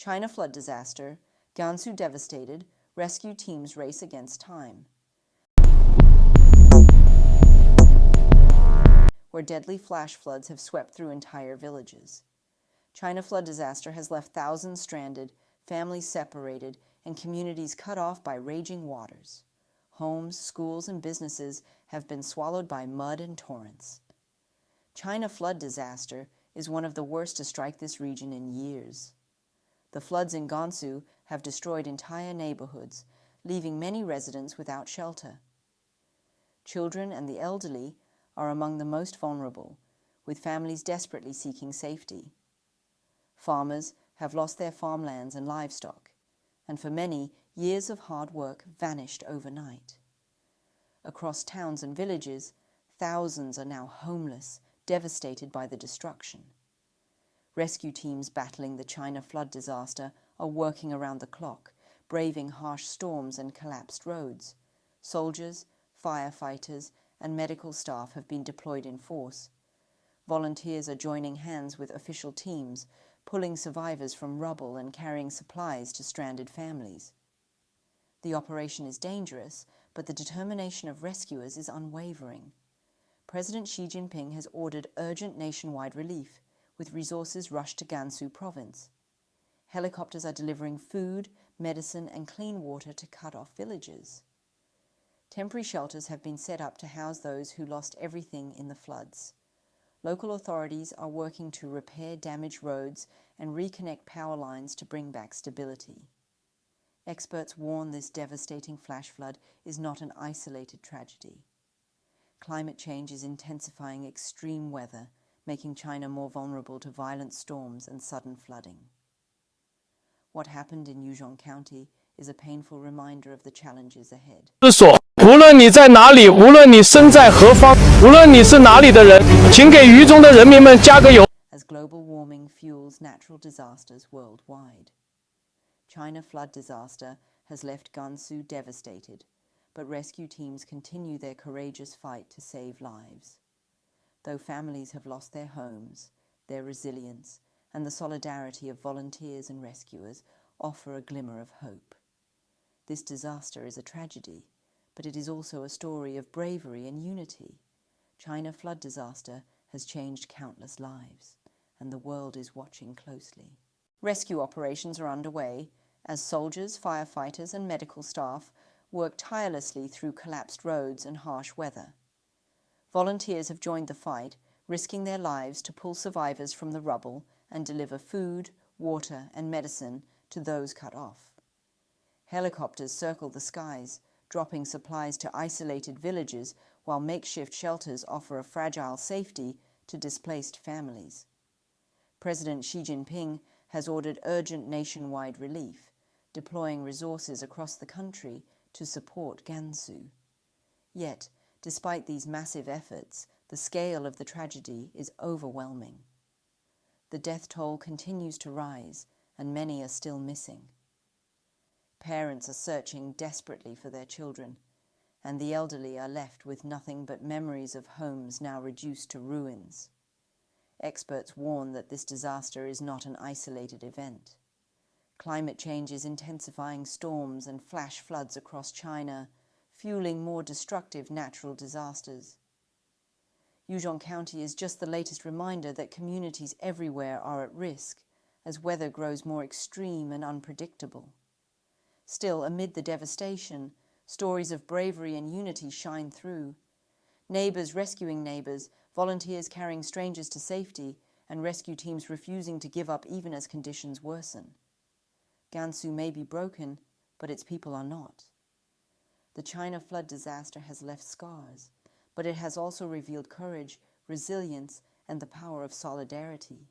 China flood disaster, Gansu devastated, rescue teams race against time. Where deadly flash floods have swept through entire villages. China flood disaster has left thousands stranded, families separated, and communities cut off by raging waters. Homes, schools, and businesses have been swallowed by mud and torrents. China flood disaster is one of the worst to strike this region in years. The floods in Gansu have destroyed entire neighborhoods, leaving many residents without shelter. Children and the elderly are among the most vulnerable, with families desperately seeking safety. Farmers have lost their farmlands and livestock, and for many, years of hard work vanished overnight. Across towns and villages, thousands are now homeless, devastated by the destruction. Rescue teams battling the China flood disaster are working around the clock, braving harsh storms and collapsed roads. Soldiers, firefighters, and medical staff have been deployed in force. Volunteers are joining hands with official teams, pulling survivors from rubble and carrying supplies to stranded families. The operation is dangerous, but the determination of rescuers is unwavering. President Xi Jinping has ordered urgent nationwide relief, with resources rushed to Gansu Province. Helicopters are delivering food, medicine, and clean water to cut-off villages. Temporary shelters have been set up to house those who lost everything in the floods. Local authorities are working to repair damaged roads and reconnect power lines to bring back stability. Experts warn this devastating flash flood is not an isolated tragedy. Climate change is intensifying extreme weather, making China more vulnerable to violent storms and sudden flooding. What happened in Yuzhong County is a painful reminder of the challenges ahead. 无论你在哪里，无论你身在何方，无论你是哪里的人，请给渝中的人民们加个油。 As global warming fuels natural disasters worldwide. China flood disaster has left Gansu devastated, but rescue teams continue their courageous fight to save lives. Though families have lost their homes, their resilience and the solidarity of volunteers and rescuers offer a glimmer of hope. This disaster is a tragedy, but it is also a story of bravery and unity. China flood disaster has changed countless lives, and the world is watching closely. Rescue operations are underway as soldiers, firefighters, and medical staff work tirelessly through collapsed roads and harsh weather. Volunteers have joined the fight, risking their lives to pull survivors from the rubble and deliver food, water, and medicine to those cut off. Helicopters circle the skies, dropping supplies to isolated villages while makeshift shelters offer a fragile safety to displaced families. President Xi Jinping has ordered urgent nationwide relief, deploying resources across the country to support Gansu. Yet, despite these massive efforts, the scale of the tragedy is overwhelming. The death toll continues to rise, and many are still missing. Parents are searching desperately for their children, and the elderly are left with nothing but memories of homes now reduced to ruins. Experts warn that this disaster is not an isolated event. Climate change is intensifying storms and flash floods across China, fueling more destructive natural disasters. Yuzhong County is just the latest reminder that communities everywhere are at risk as weather grows more extreme and unpredictable. Still, amid the devastation, stories of bravery and unity shine through. Neighbors rescuing neighbors, volunteers carrying strangers to safety, and rescue teams refusing to give up even as conditions worsen. Gansu may be broken, but its people are not. The China flood disaster has left scars, but it has also revealed courage, resilience, and the power of solidarity.